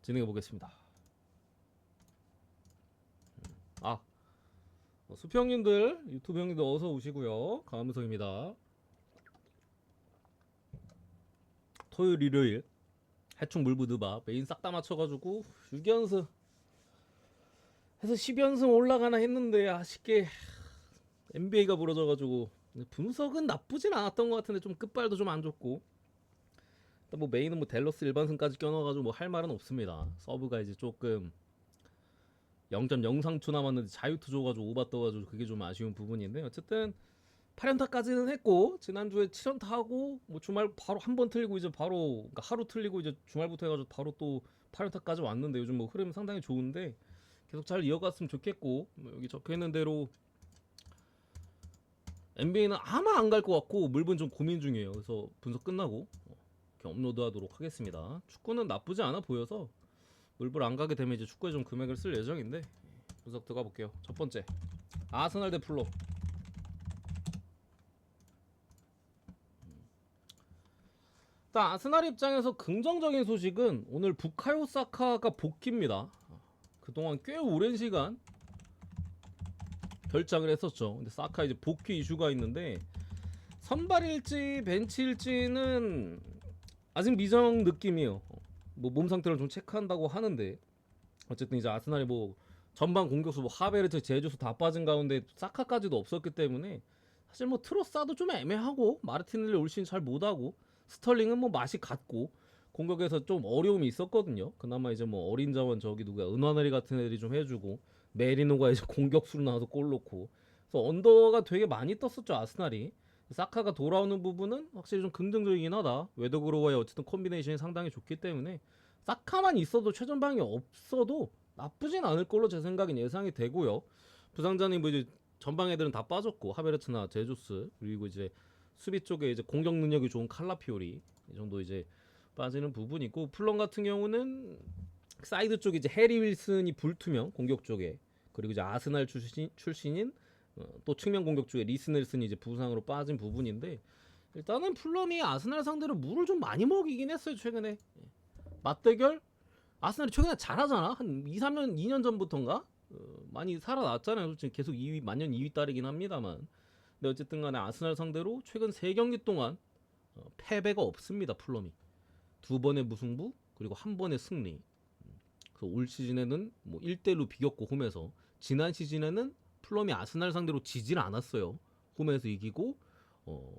진행해 보겠습니다. 아, 수표 형님들, 유튜브 형님들 어서 오시고요. 강함성입니다. 토요일, 일요일 해충 물부드바 메인 싹 다 맞춰가지고 6연승 해서 10연승 올라가나 했는데 아쉽게 NBA가 부러져가지고 분석은 나쁘진 않았던 것 같은데 좀 끝발도 좀 안 좋고 뭐 메인은 뭐 댈러스 일반승까지 껴넣어가지고 뭐 할 말은 없습니다. 서브가 이제 조금 0.03초 남았는데 자유투 줘가지고 오바 떠가지고 그게 좀 아쉬운 부분인데 어쨌든 8연타까지는 했고 지난주에 7연타 하고 뭐 주말 바로 한 번 틀리고 이제 바로 그러니까 하루 틀리고 이제 주말부터 해가지고 바로 또 8연타까지 왔는데 요즘 뭐 흐름 상당히 좋은데 계속 잘 이어갔으면 좋겠고 뭐 여기 적혀있는 대로 NBA는 아마 안 갈 것 같고 물분 좀 고민 중이에요. 그래서 분석 끝나고 이렇게 업로드하도록 하겠습니다. 축구는 나쁘지 않아 보여서 물불 안 가게 되면 이제 축구에 좀 금액을 쓸 예정인데 분석 들어가 볼게요. 첫 번째 아스날 대 풀로. 일단 아스날 입장에서 긍정적인 소식은 오늘 부카요 사카가 복귀입니다. 그동안 꽤 오랜 시간 결장을 했었죠. 근데 사카 이제 복귀 이슈가 있는데 선발일지 벤치일지는 아직 미정 느낌이에요. 뭐 몸 상태를 좀 체크한다고 하는데 어쨌든 이제 아스날이 뭐 전반 공격수 뭐 하베르트, 제주스 다 빠진 가운데 사카까지도 없었기 때문에 사실 뭐 트로사도 좀 애매하고 마르티넬리 올 시즌 잘 못하고 스털링은 뭐 맛이 갔고 공격에서 좀 어려움이 있었거든요. 그나마 이제 뭐 어린 자원 저기 누구야 은화네리 같은 애들이 좀 해주고 메리노가 이제 공격수로 나와서 골 넣고 그래서 언더가 되게 많이 떴었죠 아스날이. 사카가 돌아오는 부분은 확실히 좀 긍정적이긴 하다. 웨더그로와의 어쨌든 콤비네이션이 상당히 좋기 때문에 사카만 있어도 최전방이 없어도 나쁘진 않을 걸로 제 생각엔 예상이 되고요. 부상자는 뭐 이제 전방 애들은 다 빠졌고 하베르트나 제주스 그리고 이제 수비 쪽에 이제 공격 능력이 좋은 칼라피오리 이 정도 이제 빠지는 부분이고 풀럼 같은 경우는 사이드 쪽에 이제 해리 윌슨이 불투명 공격 쪽에 그리고 이제 아스날 출신인 또 측면 공격 쪽에 리스 넬슨이 이제 부상으로 빠진 부분인데 일단은 풀럼이 아스날 상대로 물을 좀 많이 먹이긴 했어요 최근에. 맞대결 아스날이 최근에 잘하잖아. 한 2, 3년, 2년 전부터인가? 많이 살아났잖아요. 솔직히 계속 2위, 만년 2위 따르긴 합니다만. 근데 어쨌든 간에 아스날 상대로 최근 3경기 동안 패배가 없습니다. 풀럼이. 2번의 무승부, 그리고 1번의 승리. 그래서 올 시즌에는 뭐 1대1로 비겼고 홈에서 지난 시즌에는 풀럼이 아스날 상대로 지질 않았어요. 홈에서 이기고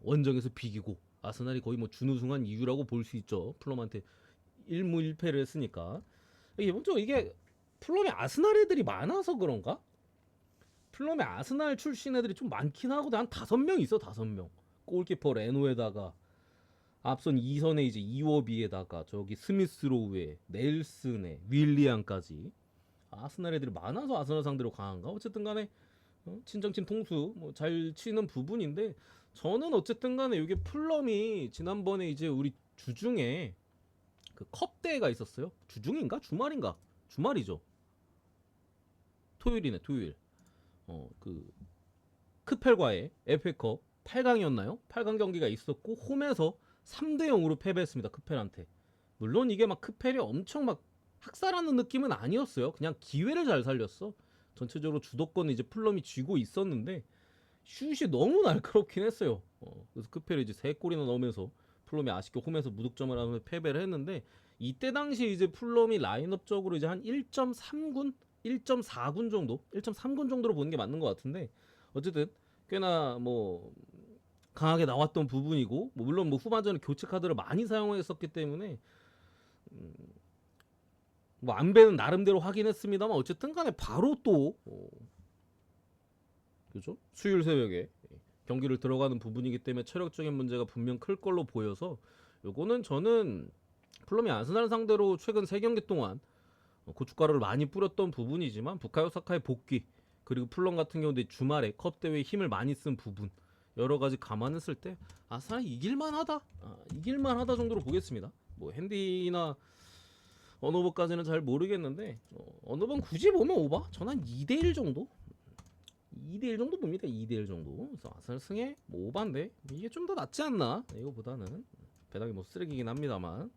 원정에서 비기고 아스날이 거의 뭐 준우승한 이유라고 볼 수 있죠. 풀럼한테 1무 1패를 했으니까 기본적으로 이게 플럼에 아스날 애들이 많아서 그런가? 플럼에 아스날 출신 애들이 좀 많긴 하고 한 5명 있어. 5명 골키퍼 레노에다가 앞선 2선에 이제 이워비에다가 저기 스미스로우에 넬슨에 윌리안까지 아스날 애들이 많아서 아스날 상대로 강한가? 어쨌든 간에 친정팀 통수 뭐 잘 치는 부분인데 저는 어쨌든 간에 이게 플럼이 지난번에 이제 우리 주중에 그 컵 대회가 있었어요. 주중인가? 주말인가? 주말이죠. 토요일이네, 토요일. 그 크펠과의 FA컵 8강이었나요? 8강 경기가 있었고 홈에서 3대 0으로 패배했습니다. 크펠한테. 물론 이게 막 크펠이 엄청 막 학살하는 느낌은 아니었어요. 그냥 기회를 잘 살렸어. 전체적으로 주도권은 이제 풀럼이 쥐고 있었는데 슛이 너무 날카롭긴 했어요. 그래서 크펠이 이제 3골이나 넣으면서 풀럼이 아쉽게 홈에서 무득점을 하면서 패배를 했는데 이때 당시 이제 풀럼이 라인업적으로 이제 한 1.3군, 1.4군 정도, 1.3군 정도로 보는 게 맞는 것 같은데 어쨌든 꽤나 뭐 강하게 나왔던 부분이고 뭐 물론 뭐 후반전에 교체 카드를 많이 사용했었기 때문에 뭐 안배는 나름대로 하긴 했습니다만 어쨌든 간에 바로 또 그죠? 수요일 새벽에 경기를 들어가는 부분이기 때문에 체력적인 문제가 분명 클 걸로 보여서 요거는 저는 플럼이 아스날 상대로 최근 3경기 동안 고춧가루를 많이 뿌렸던 부분이지만 부카요 사카의 복귀 그리고 플럼 같은 경우도 주말에 컵 대회에 힘을 많이 쓴 부분 여러 가지 감안했을 때 아스날이 이길만하다 이길만하다 정도로 보겠습니다. 뭐 핸디나 언어버까지는 잘 모르겠는데 언어버는 굳이 보면 오바? 저는 한 2대1 정도? 2대1 정도 봅니다. 2대1 정도. 그래서 아스날 승에 뭐 오반데 이게 좀 더 낫지 않나? 이거보다는 배당이 뭐 쓰레기긴 합니다만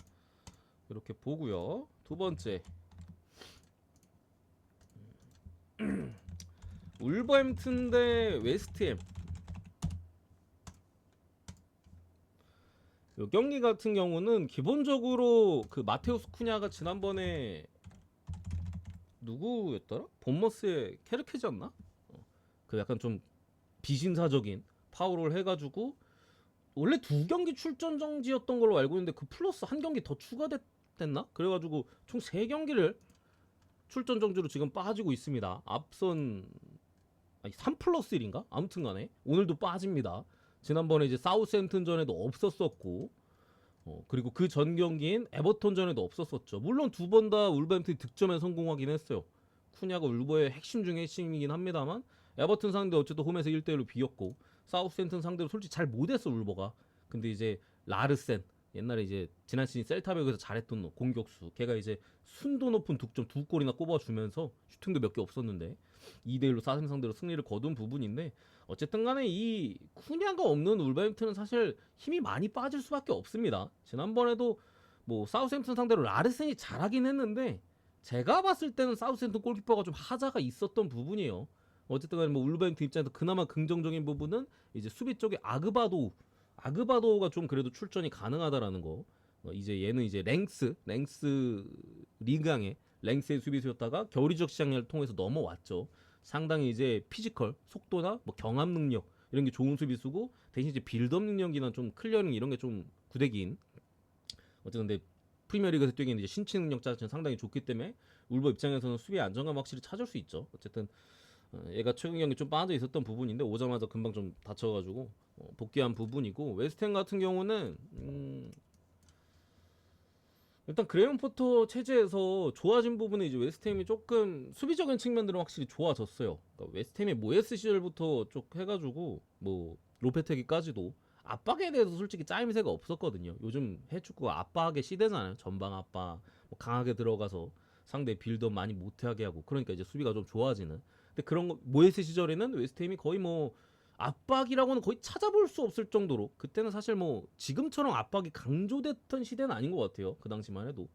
이렇게 보고요. 두 번째 울버햄튼 대 웨스트햄. 이 경기 같은 경우는 기본적으로 그 마테우스 쿠냐가 지난번에 누구였더라? 본머스의 케르케즈였나? 그 약간 좀 비신사적인 파울을 해가지고 원래 2경기 출전 정지였던 걸로 알고 있는데 그 플러스 한 경기 더 추가됐나? 그래가지고 총 3경기를 출전 정지로 지금 빠지고 있습니다. 앞선 3+1인가? 아무튼간에 오늘도 빠집니다. 지난번에 이제 사우스햄튼전에도 없었었고, 그리고 그 전 경기인 에버턴전에도 없었었죠. 물론 두 번 다 울버햄튼이 득점에 성공하긴 했어요. 쿠냐가 울버의 핵심 중에 핵심이긴 합니다만 에버튼 상대 어쨌든 홈에서 1대1로 비겼고, 사우스햄튼 상대로 솔직히 잘 못했어 울버가. 근데 이제 라르센, 옛날에 이제 지난 시즌 셀타백에서 잘했던 공격수, 걔가 이제 순도 높은 득점 2골이나 꼽아주면서 슈팅도 몇 개 없었는데 2대1로 4승 상대로 승리를 거둔 부분인데, 어쨌든 간에 이 쿠냐가 없는 울버햄튼은 사실 힘이 많이 빠질 수밖에 없습니다. 지난번에도 뭐 사우스햄튼 상대로 라르센이 잘하긴 했는데 제가 봤을 때는 사우스햄튼 골키퍼가 좀 하자가 있었던 부분이에요. 어쨌든 간에 뭐 울버햄튼 입장에서 그나마 긍정적인 부분은 이제 수비 쪽에 아그바도가 좀 그래도 출전이 가능하다라는 거. 이제 얘는 이제 랭스 리그강의 랭스의 수비수였다가 겨울이적 시장을 통해서 넘어왔죠. 상당히 이제 피지컬, 속도나 뭐 경합 능력 이런 게 좋은 수비수고, 대신 이제 빌드업 능력이나 좀 클리어링 이런 게 좀 구대기인. 어쨌든 근데 프리미어리그에서 뛰기에는 이제 신체 능력 자체는 상당히 좋기 때문에 울버 입장에서는 수비 안정감 확실히 찾을 수 있죠. 어쨌든 얘가 최근 경기 좀 빠져 있었던 부분인데 오자마자 금방 좀 다쳐가지고 복귀한 부분이고, 웨스트햄 같은 경우는 일단 그레이엄 포터 체제에서 좋아진 부분은 이제 웨스트햄이 조금 수비적인 측면들은 확실히 좋아졌어요. 그러니까 웨스트햄이 모예스 시절부터 쭉 해가지고 뭐 로페테기까지도 압박에 대해서 솔직히 짜임새가 없었거든요. 요즘 해축구가 압박의 시대잖아요. 전방 압박, 뭐 강하게 들어가서 상대 빌드업 많이 못하게 하고, 그러니까 이제 수비가 좀 좋아지는. 근데 그런 거 모예스 시절에는 웨스트햄이 거의 뭐 압박이라고는 거의 찾아볼 수 없을 정도로, 그때는 사실 뭐 지금처럼 압박이 강조됐던 시대는 아닌 것 같아요. 그 당시만 해도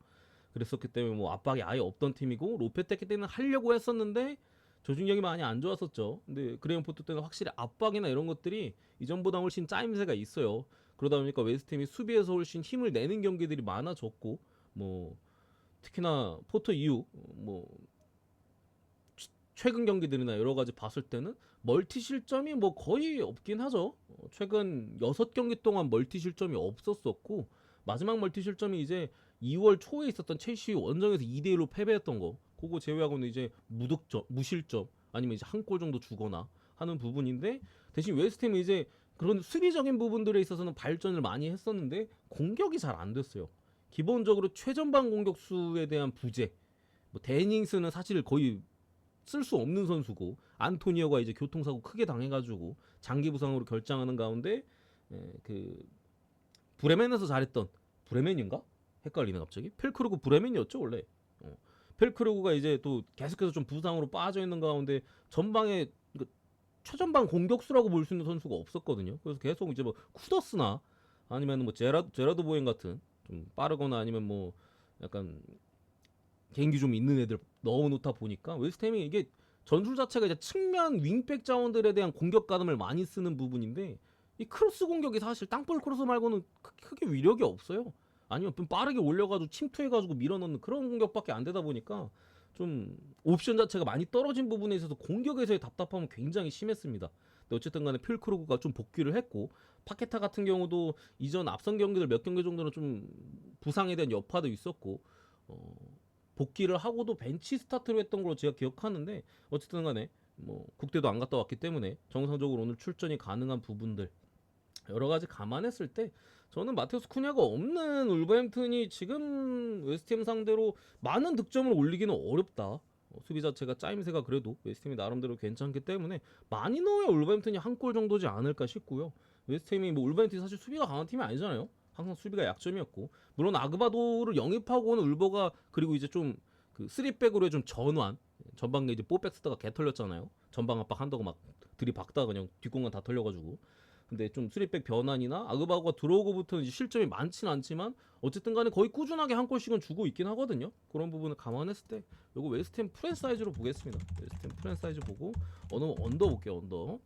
그랬었기 때문에 뭐 압박이 아예 없던 팀이고, 로페테키 때는 하려고 했었는데 조직력이 많이 안 좋았었죠. 근데 그레이엄 포터 때는 확실히 압박이나 이런 것들이 이전보다 훨씬 짜임새가 있어요. 그러다 보니까 웨스트햄이 수비에서 훨씬 힘을 내는 경기들이 많아졌고, 뭐 특히나 포터 이후 뭐 최근 경기들이나 여러 가지 봤을 때는 멀티 실점이 뭐 거의 없긴 하죠. 최근 6경기 동안 멀티 실점이 없었었고, 마지막 멀티 실점이 이제 2월 초에 있었던 첼시 원정에서 2대1로 패배했던 거, 그거 제외하고는 이제 무득점, 무실점, 아니면 이제 한 골 정도 주거나 하는 부분인데, 대신 웨스트햄이 이제 그런 수비적인 부분들에 있어서는 발전을 많이 했었는데 공격이 잘 안 됐어요. 기본적으로 최전방 공격수에 대한 부재, 뭐 데닝스는 사실 거의 쓸 수 없는 선수고, 안토니오가 이제 교통사고 크게 당해가지고 장기 부상으로 결장하는 가운데 그 브레멘에서 잘했던, 브레멘인가? 헷갈리네 갑자기. 펠크루그 브레멘이었죠 원래. 펠크루그가 이제 또 계속해서 좀 부상으로 빠져 있는 가운데 전방에 그 최전방 공격수라고 볼 수 있는 선수가 없었거든요. 그래서 계속 이제 뭐 쿠더스나 아니면 뭐 제라드 보행 같은 좀 빠르거나 아니면 뭐 약간 개인기 좀 있는 애들 넣어놓다 보니까 웨스트햄이 이게 전술 자체가 이제 측면 윙백 자원들에 대한 공격 가담을 많이 쓰는 부분인데, 이 크로스 공격이 사실 땅볼 크로스 말고는 크게 위력이 없어요. 아니면 좀 빠르게 올려가지고 침투해가지고 밀어넣는 그런 공격밖에 안 되다 보니까 좀 옵션 자체가 많이 떨어진 부분에 있어서 공격에서의 답답함은 굉장히 심했습니다. 근데 어쨌든 간에 필크루그가 좀 복귀를 했고, 파케타 같은 경우도 이전 앞선 경기들 몇 경기 정도는 좀 부상에 대한 여파도 있었고, 복귀를 하고도 벤치 스타트로 했던 걸로 제가 기억하는데, 어쨌든 간에 뭐 국대도 안 갔다 왔기 때문에 정상적으로 오늘 출전이 가능한 부분들 여러 가지 감안했을 때 저는 마테우스 쿠냐가 없는 울버햄튼이 지금 웨스트햄 상대로 많은 득점을 올리기는 어렵다. 수비 자체가 짜임새가 그래도 웨스트햄이 나름대로 괜찮기 때문에 많이 넣어야 울버햄튼이 한 골 정도지 않을까 싶고요. 웨스트햄이 뭐 울버햄튼이 사실 수비가 강한 팀이 아니잖아요. 항상 수비가 약점이었고, 물론 아그바도를 영입하고 는 울버가 그리고 이제 좀 그 3백으로 좀 전환, 전방에 이제 4백 쓰다가 개 털렸잖아요. 전방 압박 한다고 막 들이박다가 그냥 뒷공간 다 털려가지고. 근데 좀 쓰리백 변환이나 아그바오가 들어오고부터는 이제 실점이 많진 않지만 어쨌든 간에 거의 꾸준하게 한 골씩은 주고 있긴 하거든요. 그런 부분을 감안했을 때 요거 웨스트햄 프랜사이즈로 보겠습니다. 웨스트햄 프랜사이즈 보고 언더 볼게요. 언더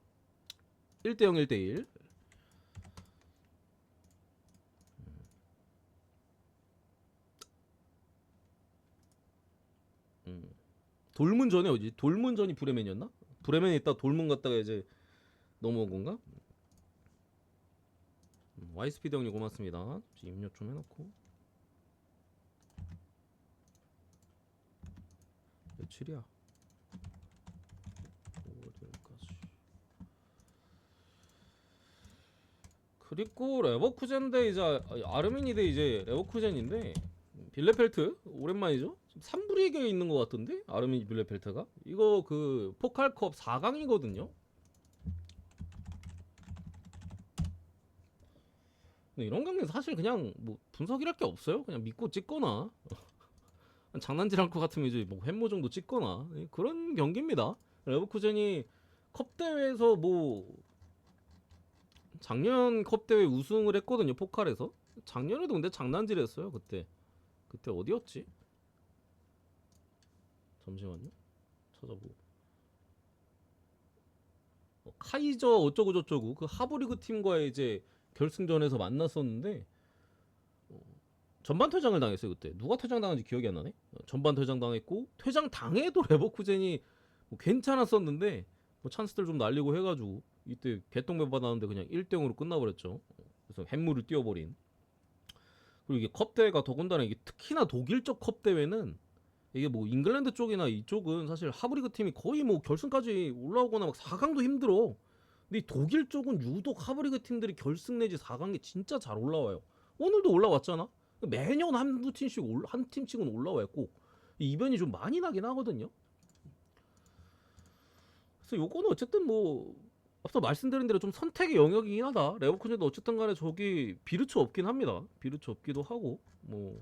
1대0 1대1. 돌문전이 어디? 돌문전이 브레멘이었나? 브레멘에 있다 돌문 갔다가 이제 넘어온 건가? 와이스피드 형님 고맙습니다. 입력 좀 해놓고 며칠이야? 5월까지. 그리고 레버쿠젠 대 이제 아르미니 대 이제 레버쿠젠인데 빌레펠트 오랜만이죠? 3부리그에 있는 것 같던데 아르미니 빌레펠트가 이거 그 포칼컵 4강이거든요. 이런 경기는 사실 그냥 뭐 분석이랄 게 없어요. 그냥 믿고 찍거나 장난질할 것 같으면 이제 뭐 햄모 정도 찍거나 그런 경기입니다. 레버쿠젠이 컵 대회에서 뭐 작년 컵 대회 우승을 했거든요. 포칼에서. 작년에도 근데 장난질했어요. 그때 어디였지? 잠시만요. 찾아보고. 카이저 어쩌고 저쩌고 그 하브리그 팀과의 이제 결승전에서 만났었는데 전반 퇴장을 당했어요. 그때 누가 퇴장 당한지 기억이 안 나네. 전반 퇴장 당했고 퇴장 당해도 레버쿠젠이 뭐 괜찮았었는데 뭐 찬스들 좀 날리고 해가지고 이때 개똥배 받았는데 그냥 1대0으로 끝나버렸죠. 그래서 햄물을 띄워버린. 그리고 이게 컵 대회가 더군다나 이게 특히나 독일 쪽 컵 대회는 이게 뭐 잉글랜드 쪽이나 이쪽은 사실 하브리그 팀이 거의 뭐 결승까지 올라오거나 막 4강도 힘들어. 근데 이 독일 쪽은 유독 하브리그 팀들이 결승 내지 4강에 진짜 잘 올라와요. 오늘도 올라왔잖아. 매년 한두 팀씩 한 팀씩은 올라와요. 꼭 이변이 좀 많이 나긴 하거든요. 그래서 요거는 어쨌든 뭐 앞서 말씀드린 대로 좀 선택의 영역이긴 하다. 레버쿠젠도 어쨌든 간에 저기 비르츠 없긴 합니다. 비르츠 없기도 하고 뭐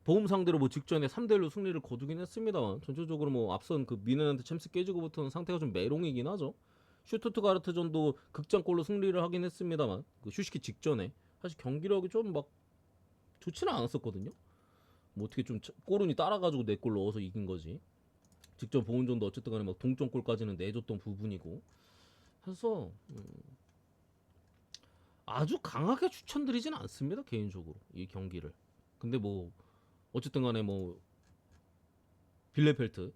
보험 상대로 뭐 직전에 3대1로 승리를 거두긴 했습니다만 전체적으로 뭐 앞선 그 미넨한테 챔스 깨지고부터는 상태가 좀 메롱이긴 하죠. 슈투트가르트전도 극장골로 승리를 하긴 했습니다만 그 휴식기 직전에 사실 경기력이 좀 막 좋지는 않았었거든요. 뭐 어떻게 좀 꼬르니 따라가지고 4골 넣어서 이긴 거지. 직전 보훈전도 어쨌든 간에 막 동점골까지는 내줬던 부분이고 해서 아주 강하게 추천드리진 않습니다. 개인적으로 이 경기를. 근데 뭐 어쨌든 간에 뭐 빌레펠트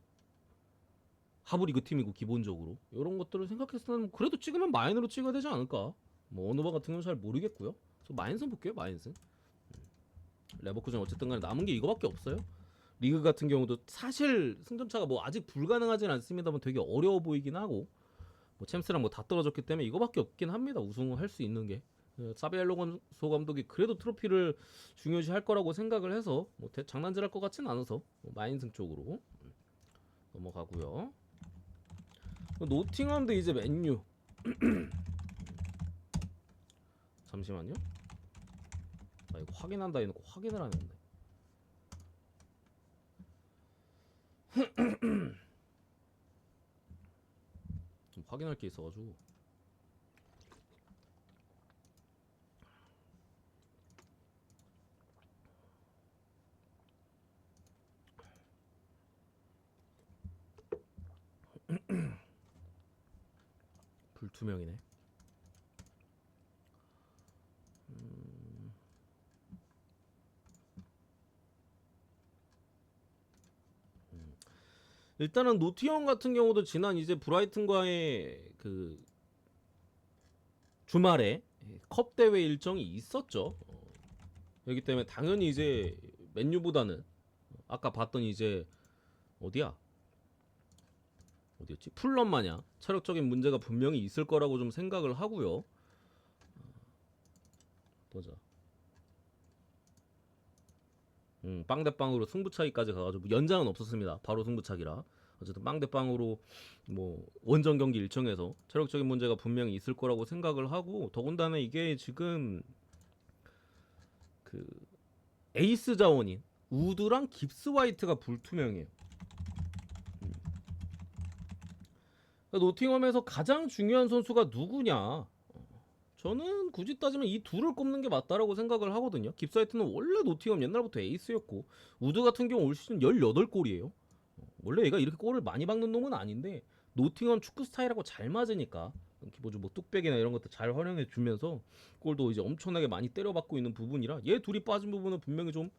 하브리그 팀이고 기본적으로 이런 것들을 생각했을 때는 그래도 찍으면 마인으로 찍어야 되지 않을까. 뭐 어느 바 같은 건 잘 모르겠고요. 그래서 마인슨 볼게요. 마인슨. 레버쿠젠 어쨌든 간에 남은 게 이거밖에 없어요. 리그 같은 경우도 사실 승점차가 뭐 아직 불가능하진 않습니다만 되게 어려워 보이긴 하고 뭐 챔스랑 뭐 다 떨어졌기 때문에 이거밖에 없긴 합니다. 우승을 할 수 있는 게. 사비 알론소 감독이 그래도 트로피를 중요시 할 거라고 생각을 해서 뭐 장난질할 것 같진 않아서 뭐 마인승 쪽으로 넘어가고요. 노팅엄도 이제 맨유. 잠시만요. 아 이거 확인한다 해놓고 확인을 안 했네. 좀 확인할 게 있어가지고. 불투명이네. 일단은 노티엄 같은 경우도 지난 이제 브라이튼과의 그 주말에 컵 대회 일정이 있었죠. 그렇기 때문에 당연히 이제 맨유보다는 아까 봤던 이제 어디였지? 풀럼 마냥 체력적인 문제가 분명히 있을 거라고 좀 생각을 하고요. 보자. 빵대빵으로 승부차기까지 가가지고 연장은 없었습니다. 바로 승부차기라. 어쨌든 빵대빵으로 뭐 원정 경기 일정에서 체력적인 문제가 분명히 있을 거라고 생각을 하고 더군다나 이게 지금 그 에이스 자원인 우드랑 깁스 화이트가 불투명해요. 노팅엄에서 가장 중요한 선수가 누구냐? 저는 굳이 따지면 이 둘을 꼽는 게 맞다라고 생각을 하거든요. 깁사이트는 원래 노팅엄 옛날부터 에이스였고, 우드 같은 경우 올 시즌 18골이에요. 원래 얘가 이렇게 골을 많이 박는 놈은 아닌데 노팅엄 축구 스타일하고 잘 맞으니까 기본적으로 뭐 뚝배기나 이런 것도 잘 활용해 주면서 골도 이제 엄청나게 많이 때려박고 있는 부분이라 얘 둘이 빠진 부분은 분명히 좀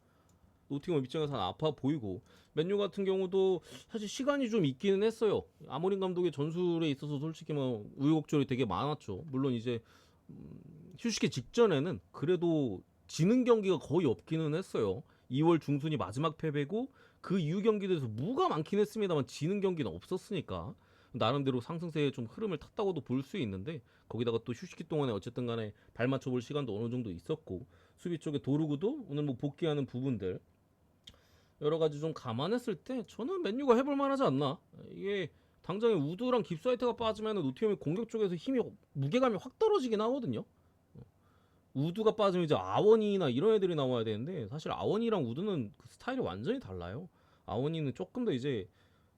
노팅엄 입장에서는 아파 보이고, 맨유 같은 경우도 사실 시간이 좀 있기는 했어요. 아모린 감독의 전술에 있어서 솔직히 뭐 우여곡절이 되게 많았죠. 물론 이제 휴식기 직전에는 그래도 지는 경기가 거의 없기는 했어요. 2월 중순이 마지막 패배고 그 이후 경기들에서 무가 많긴 했습니다만 지는 경기는 없었으니까 나름대로 상승세의 좀 흐름을 탔다고도 볼 수 있는데, 거기다가 또 휴식기 동안에 어쨌든 간에 발 맞춰볼 시간도 어느 정도 있었고, 수비 쪽에 도르구도 오늘 뭐 복귀하는 부분들 여러 가지 좀 감안했을 때 저는 맨유가 해볼 만하지 않나. 이게 당장에 우드랑 깁사이트가 빠지면 노팅엄이 공격 쪽에서 힘이 무게감이 확 떨어지긴 하거든요. 우드가 빠지면 이제 아원이나 이런 애들이 나와야 되는데 사실 아원이랑 우드는 그 스타일이 완전히 달라요. 아원이는 조금 더 이제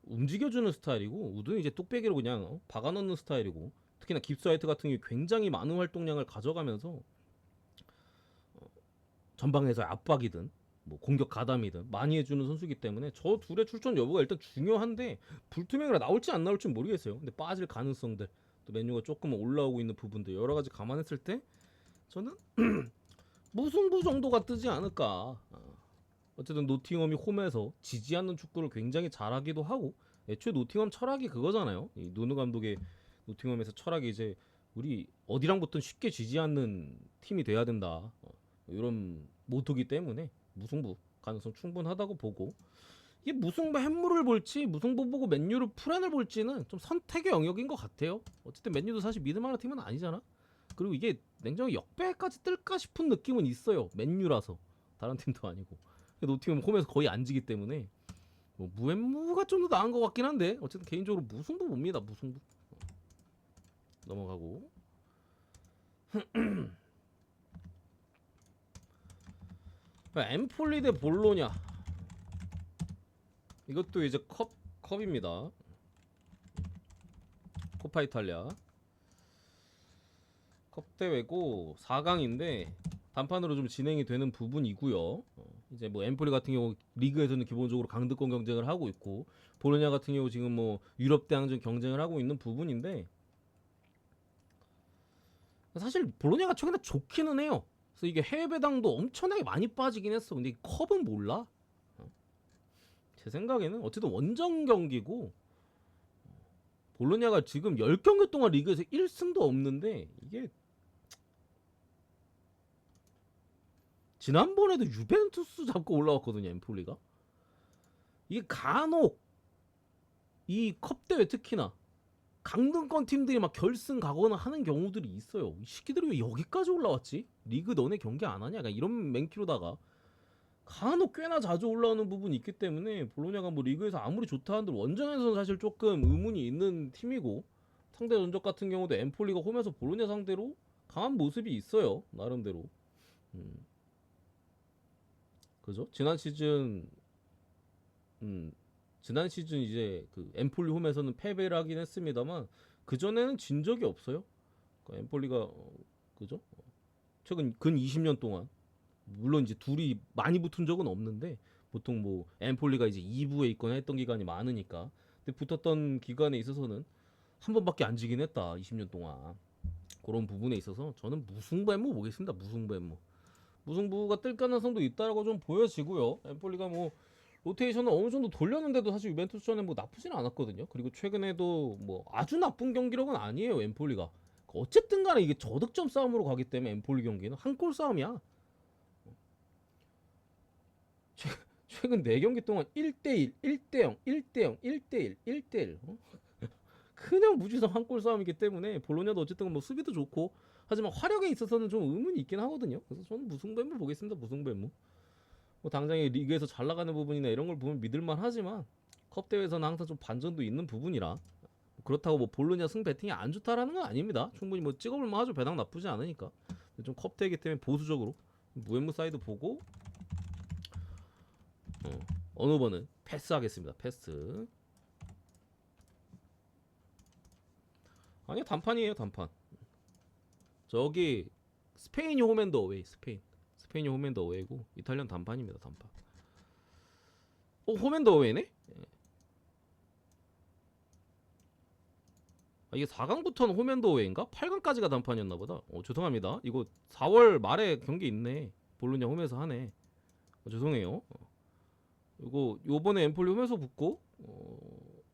움직여주는 스타일이고 우드는 이제 뚝배기로 그냥 박아넣는 스타일이고, 특히나 깁스화이트 같은 경우 굉장히 많은 활동량을 가져가면서 전방에서 압박이든 뭐 공격 가담이든 많이 해주는 선수이기 때문에 저 둘의 출전 여부가 일단 중요한데, 불투명이라 나올지 안 나올지 모르겠어요. 근데 빠질 가능성들, 또 메뉴가 조금 올라오고 있는 부분들 여러 가지 감안했을 때 저는 무승부 정도가 뜨지 않을까. 어쨌든 노팅엄이 홈에서 지지 않는 축구를 굉장히 잘하기도 하고, 애초에 노팅엄 철학이 그거잖아요. 이 누누 감독의 노팅엄에서 철학이 이제 우리 어디랑 붙든 쉽게 지지 않는 팀이 돼야 된다, 이런 모토기 때문에 무승부 가능성 충분하다고 보고, 이게 무승부 햄물을 볼지 무승부 보고 맨유를 풀안을 볼지는 좀 선택의 영역인 것 같아요. 어쨌든 맨유도 사실 믿을만한 팀은 아니잖아. 그리고 이게 냉정히 역배까지 뜰까 싶은 느낌은 있어요. 맨유라서 다른 팀도 아니고. 노팅엄 홈에서 거의 안 지기 때문에 뭐 무앤무가 좀 더 나은 것 같긴 한데, 어쨌든 개인적으로 무승부 봅니다. 무승부. 넘어가고. 엠폴리 대 볼로냐, 이것도 이제 컵입니다. 코파 이탈리아 컵 대회고 4강인데 단판으로 좀 진행이 되는 부분이고요. 이제 뭐 엠폴리 같은 경우 리그에서는 기본적으로 강등권 경쟁을 하고 있고, 볼로냐 같은 경우 지금 뭐 유럽 대항전 경쟁을 하고 있는 부분인데, 사실 볼로냐가 최근에 좋기는 해요. 그래서 이게 해외 배당도 엄청나게 많이 빠지긴 했어. 근데 이 컵은 몰라. 제 생각에는 어쨌든 원정 경기고, 볼로냐가 지금 10경기 동안 리그에서 1승도 없는데, 이게 지난번에도 유벤투스 잡고 올라왔거든요, 엠폴리가. 이게 간혹 이 컵대회 특히나 강등권 팀들이 막 결승 가거나 하는 경우들이 있어요. 이 새끼들이 왜 여기까지 올라왔지? 리그 너네 경기 안 하냐? 약간 이런 맹키로다가 간혹 꽤나 자주 올라오는 부분이 있기 때문에, 볼로냐가 뭐 리그에서 아무리 좋다 한들 원정에서는 사실 조금 의문이 있는 팀이고, 상대 전적 같은 경우도 엠폴리가 홈에서 볼로냐 상대로 강한 모습이 있어요, 나름대로. 음, 그죠? 음, 지난 시즌 이제 그 엠폴리 홈에서는 패배를 하긴 했습니다만 그 전에는 진 적이 없어요. 그러니까 엠폴리가 그죠? 최근 근 20년 동안 물론 이제 둘이 많이 붙은 적은 없는데, 보통 뭐 엠폴리가 이제 2부에 있거나 했던 기간이 많으니까, 근데 붙었던 기간에 있어서는 한 번밖에 안 지긴 했다, 20년 동안. 그런 부분에 있어서 저는 무승부 엠모 보겠습니다. 무승부 엠모. 무승부가 뜰 가능성도 있다라고 좀 보여지고요. 엠폴리가 뭐 로테이션을 어느 정도 돌렸는데도 사실 유벤투스전에 뭐 나쁘진 않았거든요. 그리고 최근에도 뭐 아주 나쁜 경기력은 아니에요, 엠폴리가. 어쨌든 간에 이게 저득점 싸움으로 가기 때문에 엠폴리 경기는 한 골 싸움이야. 최근 4경기 동안 1대1, 1대0, 1대0, 1대1, 1대1. 그냥 무지성 한 골 싸움이기 때문에 볼로냐도 어쨌든 뭐 수비도 좋고 하지만 화력에 있어서는 좀 의문이 있긴 하거든요. 그래서 저는 무승부무 보겠습니다. 무승부무. 뭐 당장에 리그에서 잘 나가는 부분이나 이런 걸 보면 믿을만 하지만 컵 대회에서는 항상 좀 반전도 있는 부분이라, 그렇다고 뭐 볼로냐 승 배팅이 안 좋다라는 건 아닙니다. 충분히 뭐 찍어볼만 하죠. 배당 나쁘지 않으니까. 좀 컵 대회이기 때문에 보수적으로 무앤무 사이드 보고 어느 번은 패스하겠습니다. 패스. 아니요, 단판이에요, 단판. 저기 스페인이 홈앤더 어웨이. 스페인이 홈앤더 어웨이고 이탈리아는 단판입니다, 단판. 홈앤더 어웨이네? 이게 4강부터는 홈앤더 어웨이인가? 8강까지가 단판이었나 보다. 죄송합니다. 이거 4월 말에 경기 있네. 볼로냐 홈에서 하네. 죄송해요. 이거 요번에 엠폴리 홈에서 붙고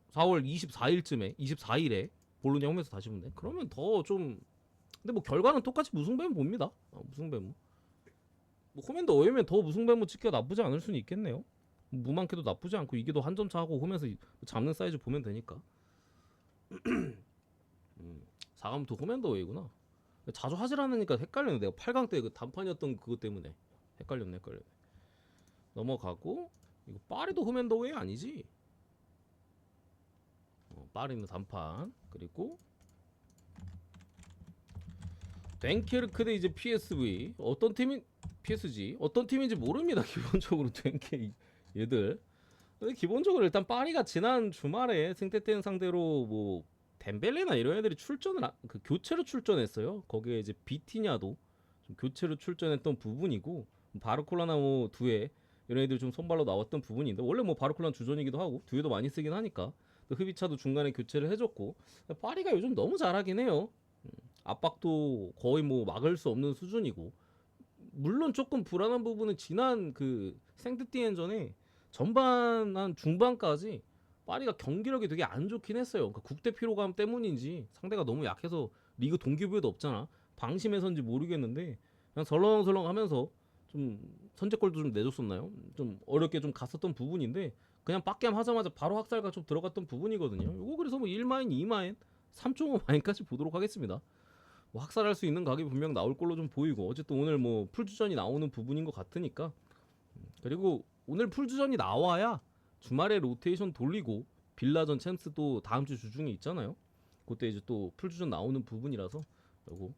4월 24일쯤에 24일에 볼로냐 홈에서 다시 붙네. 그러면 더 좀, 근데 뭐 결과는 똑같이 무승배면 봅니다. 무승배무. 뭐 홈앤더 어웨이면 더 무승배무 찍기가 나쁘지 않을 수는 있겠네요. 무만캐도 나쁘지 않고 이게도 한 점 차하고 홈에서 잡는 사이즈 보면 되니까. 4강부터 홈앤더 어웨이구나. 자주 하질 않으니까 헷갈리네. 내가 8강 때 그 단판이었던 그것 때문에 헷갈렸네. 넘어가고 이거 파리도 홈앤더 어웨이 아니지? 파리는 단판. 그리고 덴케르크 대 이제 PSV. 어떤 팀인 PSG 어떤 팀인지 모릅니다. 기본적으로 덴케 얘들. 근데 기본적으로 일단 파리가 지난 주말에 승태땡 상대로 뭐 덴벨레나 이런 애들이 그 교체로 출전했어요. 거기에 이제 비티냐도 좀 교체로 출전했던 부분이고, 바르콜라나 뭐 두에 이런 애들 좀 선발로 나왔던 부분인데, 원래 뭐 바르콜라는 주전이기도 하고 두에도 많이 쓰긴 하니까 또 흐비차도 중간에 교체를 해줬고, 파리가 요즘 너무 잘하긴 해요. 압박도 거의 뭐 막을 수 없는 수준이고, 물론 조금 불안한 부분은 지난 그 생트티엔전에 전반 한 중반까지 파리가 경기력이 되게 안 좋긴 했어요. 그러니까 국대 피로감 때문인지 상대가 너무 약해서 리그 동기부여도 없잖아. 방심해서인지 모르겠는데 그냥 설렁설렁 하면서 좀 선제골도 좀 내줬었나요? 좀 어렵게 좀 갔었던 부분인데 그냥 빡겜 하자마자 바로 학살가 좀 들어갔던 부분이거든요. 요거 그래서 뭐 1마인, 2마인, 3.5마인까지 보도록 하겠습니다. 뭐 학살할 수 있는 각이 분명 나올 걸로 좀 보이고, 어쨌든 오늘 뭐 풀주전이 나오는 부분인 것 같으니까. 그리고 오늘 풀주전이 나와야 주말에 로테이션 돌리고 빌라전 챔스도 다음 주 주중에 있잖아요. 그때 이제 또 풀주전 나오는 부분이라서 요거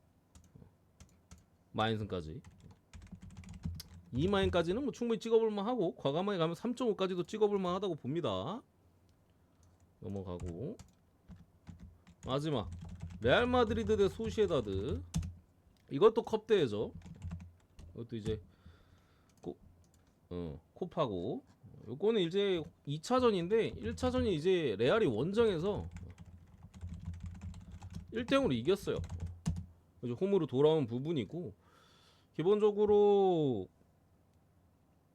마인슨까지 2마인까지는 뭐 충분히 찍어볼만 하고, 과감하게 가면 3.5까지도 찍어볼만 하다고 봅니다. 넘어가고 마지막 레알 마드리드 대 소시에다드. 이것도 컵대회죠. 이것도 이제 코파고. 요거는 이제 2차전인데 1차전이 이제 레알이 원정에서 1대0으로 이겼어요. 이제 홈으로 돌아온 부분이고, 기본적으로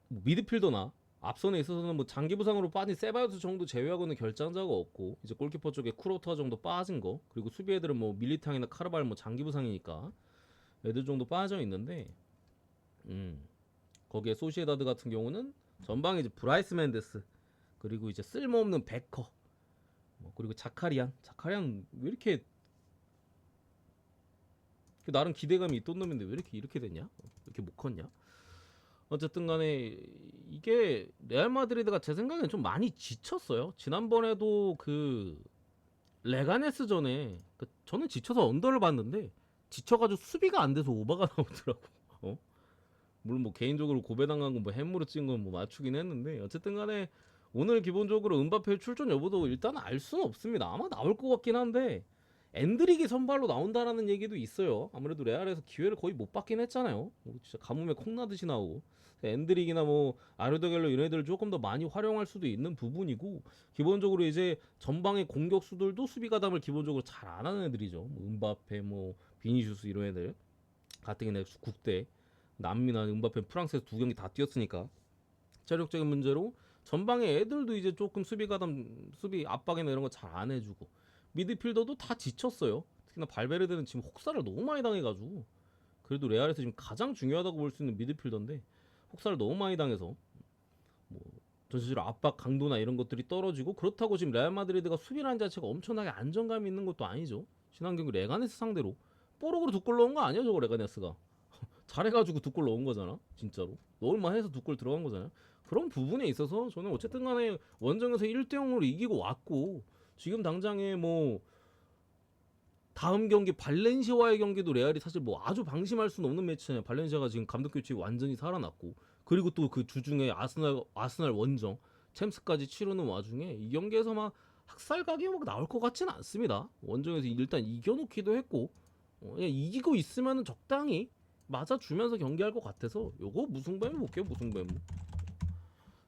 뭐 미드필더나 앞선에 있어서는 뭐 장기 부상으로 빠진 세바요스 정도 제외하고는 결장자가 없고, 이제 골키퍼 쪽에 쿠로타 정도 빠진 거, 그리고 수비 애들은 뭐 밀리탕이나 카르발 뭐 장기 부상이니까 애들 정도 빠져 있는데, 거기에 소시에다드 같은 경우는 전방에 이제 브라이스 맨데스, 그리고 이제 쓸모없는 베커, 그리고 자카리안 왜 이렇게 나름 기대감이 있던 놈인데 왜 이렇게 됐냐? 이렇게 못 컸냐? 어쨌든 간에 이게 레알 마드리드가 제 생각엔 좀 많이 지쳤어요. 지난번에도 그 레가네스 전에 저는 지쳐서 언더를 봤는데 지쳐가지고 수비가 안 돼서 오바가 나오더라고. 물론 뭐 개인적으로 고배당한 건 뭐 햄무로 찐 건 뭐 맞추긴 했는데, 어쨌든 간에 오늘 기본적으로 은바페 출전 여부도 일단 알 수는 없습니다. 아마 나올 것 같긴 한데 엔드릭이 선발로 나온다라는 얘기도 있어요. 아무래도 레알에서 기회를 거의 못 받긴 했잖아요. 진짜 가뭄에 콩나듯이 나오고, 엔드릭이나 뭐 아르더겔로 이런 애들을 조금 더 많이 활용할 수도 있는 부분이고, 기본적으로 이제 전방의 공격수들도 수비 가담을 기본적으로 잘 안 하는 애들이죠. 뭐 은바페, 뭐 비니슈스 이런 애들 같은 경우에 국대 남미나 은바페 프랑스에서 2경기 다 뛰었으니까 체력적인 문제로 전방의 애들도 이제 조금 수비 가담, 수비 압박이나 이런 거 잘 안 해주고, 미드필더도 다 지쳤어요. 특히나 발베르데는 지금 혹사를 너무 많이 당해가지고, 그래도 레알에서 지금 가장 중요하다고 볼 수 있는 미드필더인데 혹사를 너무 많이 당해서 뭐 전체적으로 압박 강도나 이런 것들이 떨어지고, 그렇다고 지금 레알 마드리드가 수비라는 자체가 엄청나게 안정감이 있는 것도 아니죠. 지난 경기 레가네스 상대로 뽀록으로 2골 넣은 거 아니야 저거. 레가네스가 잘해가지고 2골 넣은 거잖아. 진짜로 넣을만 해서 2골 들어간 거잖아요. 그런 부분에 있어서 저는 어쨌든 간에 원정에서 1대0으로 이기고 왔고, 지금 당장에 뭐 다음 경기 발렌시아와의 경기도 레알이 사실 뭐 아주 방심할 수는 없는 매치잖아요. 발렌시아가 지금 감독 교체 완전히 살아났고, 그리고 또 그 주중에 아스날 원정 챔스까지 치르는 와중에 이 경기에서 막 학살각이 막 나올 것 같지는 않습니다. 원정에서 일단 이겨놓기도 했고 그냥 이기고 있으면 적당히 맞아주면서 경기할 것 같아서 요거 무승부면 볼게요. 무승부면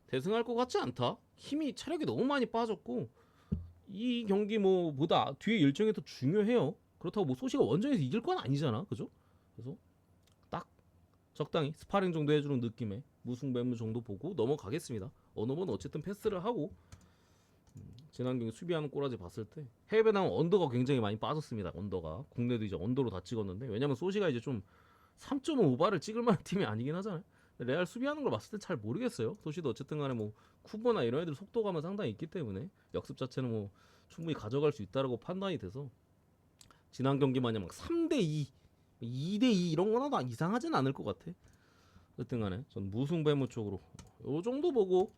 대승할 것 같지 않다. 힘이 체력이 너무 많이 빠졌고 이 경기 뭐 보다 뒤에 일정이 더 중요해요. 그렇다고 뭐 소시가 원정에서 이길 건 아니잖아, 그죠? 그래서 딱 적당히 스파링 정도 해주는 느낌의 무승부무 정도 보고 넘어가겠습니다. 어느 번 어쨌든 패스를 하고 지난 경기 수비하는 꼬라지 봤을 때 해외 나온 언더가 굉장히 많이 빠졌습니다. 언더가 국내도 이제 언더로 다 찍었는데 왜냐면 소시가 이제 좀 3.5바를 찍을 만한 팀이 아니긴 하잖아요. 레알 수비하는 걸 봤을 때 잘 모르겠어요. 소시도 어쨌든 간에 뭐 쿠버나 이런 애들 속도감은 상당히 있기 때문에 역습 자체는 뭐 충분히 가져갈 수 있다라고 판단이 돼서 지난 경기 마냥 막 3대2, 2대2 이런 거나 다 이상하진 않을 것 같아. 어쨌든 간에 전 무승부무 쪽으로 요 정도 보고